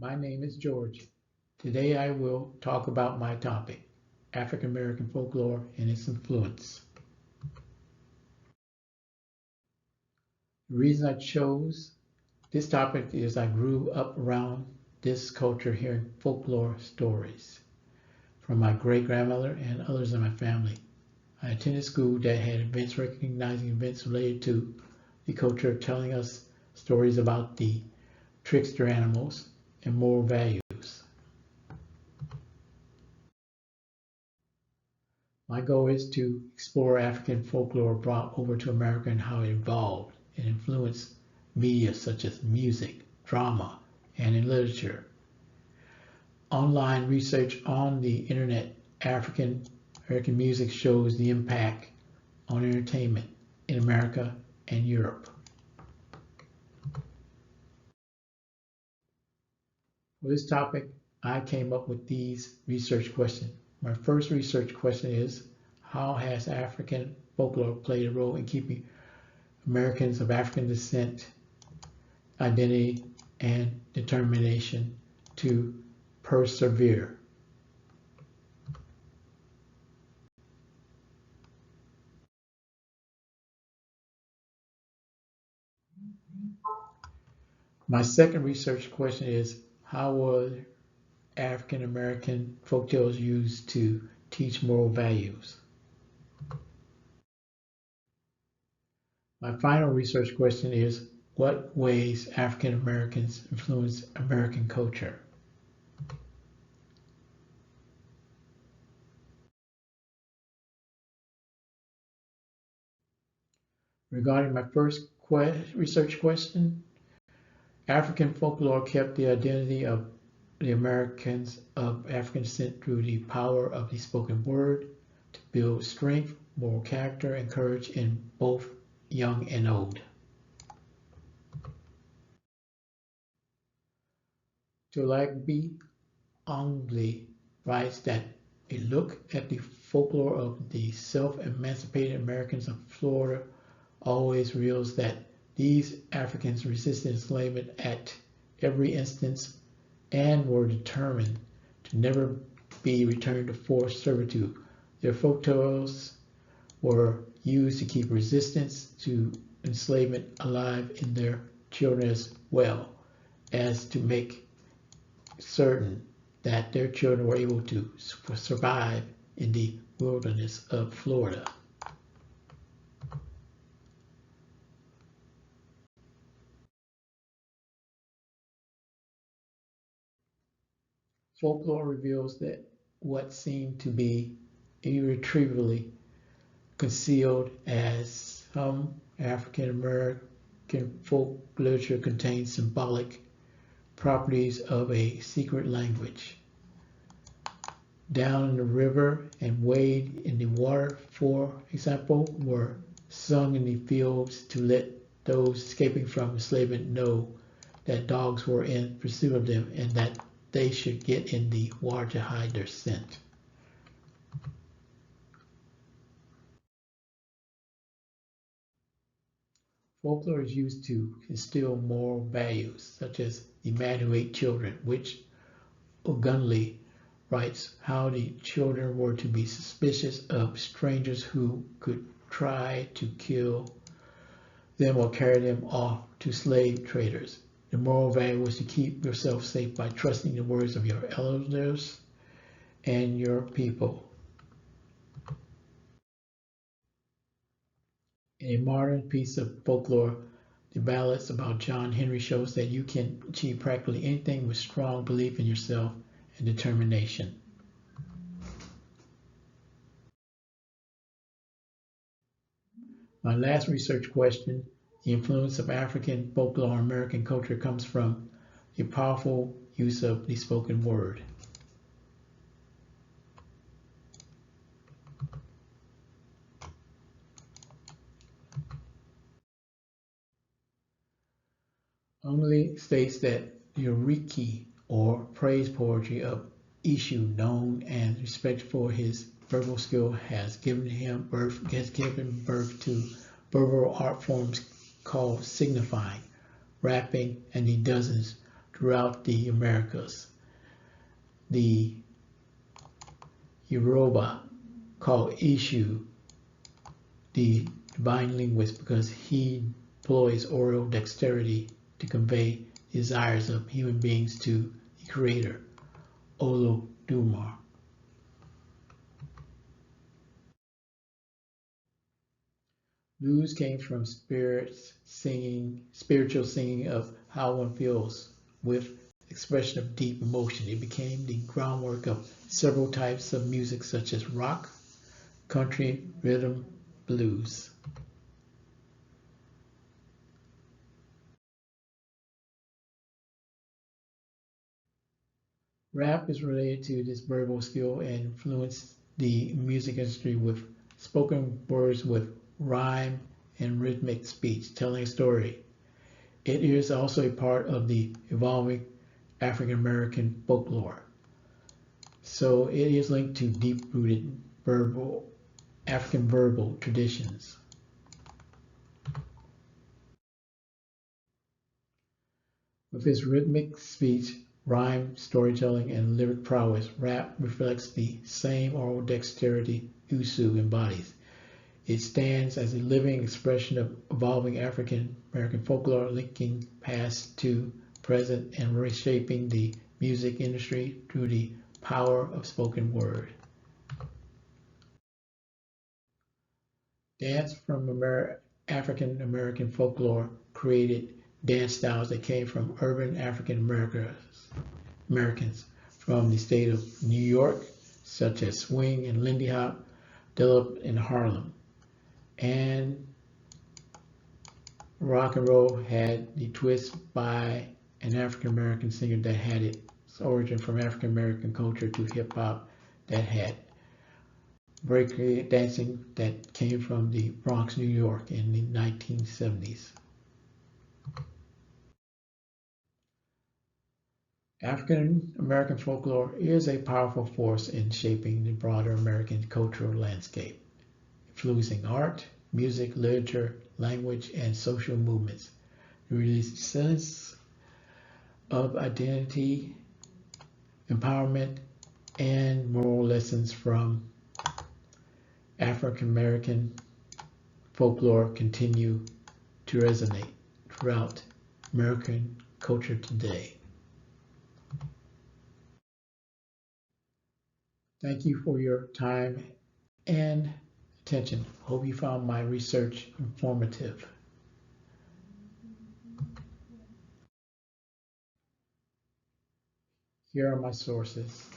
My name is George. Today I will talk about my topic, African American folklore and its influence. The reason I chose this topic is I grew up around this culture hearing folklore stories from my great grandmother and others in my family. I attended school that had events recognizing events related to the culture, telling us stories about the trickster animals and moral values. My goal is to explore African folklore brought over to America and how it evolved and influenced media such as music, drama, and in literature. Online research on the internet, African American music shows the impact on entertainment in America and Europe. For this topic, I came up with these research questions. My first research question is, how has African folklore played a role in keeping Americans of African descent identity and determination to persevere? My second research question is, how were African American folktales used to teach moral values? My final research question is, what ways African Americans influence American culture? Regarding my first research question, African folklore kept the identity of the Americans of African descent through the power of the spoken word to build strength, moral character, and courage in both young and old. Jolagby Angley writes that a look at the folklore of the self-emancipated Americans of Florida always reveals that these Africans resisted enslavement at every instance and were determined to never be returned to forced servitude. Their folktales were used to keep resistance to enslavement alive in their children as well as to make certain that their children were able to survive in the wilderness of Florida. Folklore reveals that what seemed to be irretrievably concealed as some African American folk literature contains symbolic properties of a secret language. Down in the river and wade in the water, for example, were sung in the fields to let those escaping from enslavement know that dogs were in pursuit of them and that they should get in the water to hide their scent. Folklore is used to instill moral values, such as the man who ate children, which Ogunle writes how the children were to be suspicious of strangers who could try to kill them or carry them off to slave traders. The moral value was to keep yourself safe by trusting the words of your elders and your people. In a modern piece of folklore, the ballads about John Henry shows that you can achieve practically anything with strong belief in yourself and determination. My last research question, the influence of African folklore on American culture, comes from the powerful use of the spoken word. Only states that the Oriki, or praise poetry of Ishu, known and respected for his verbal skill, has given birth to verbal art forms called signifying, rapping, and the dozens throughout the Americas. The Yoruba called Ishu the divine linguist because he employs oral dexterity to convey desires of human beings to the creator, Olodumare. Blues came from spiritual singing of how one feels with expression of deep emotion. It became the groundwork of several types of music such as rock, country, rhythm, blues. Rap is related to this verbal skill and influenced the music industry with spoken words with rhyme and rhythmic speech telling a story. It is also a part of the evolving African American folklore. So it is linked to deep-rooted verbal African verbal traditions. With its rhythmic speech, rhyme, storytelling, and lyric prowess, rap reflects the same oral dexterity Usu embodies. It stands as a living expression of evolving African American folklore, linking past to present and reshaping the music industry through the power of spoken word. Dance from African American folklore created dance styles that came from urban African Americans from the state of New York, such as swing and Lindy Hop, developed in Harlem. And rock and roll had the twist by an African American singer that had its origin from African American culture to hip hop that had break dancing that came from the Bronx, New York in the 1970s. African American folklore is a powerful force in shaping the broader American cultural landscape, influencing art, music, literature, language, and social movements. The release sense of identity, empowerment, and moral lessons from African American folklore continue to resonate throughout American culture today. Thank you for your time and attention. Hope you found my research informative. Here are my sources.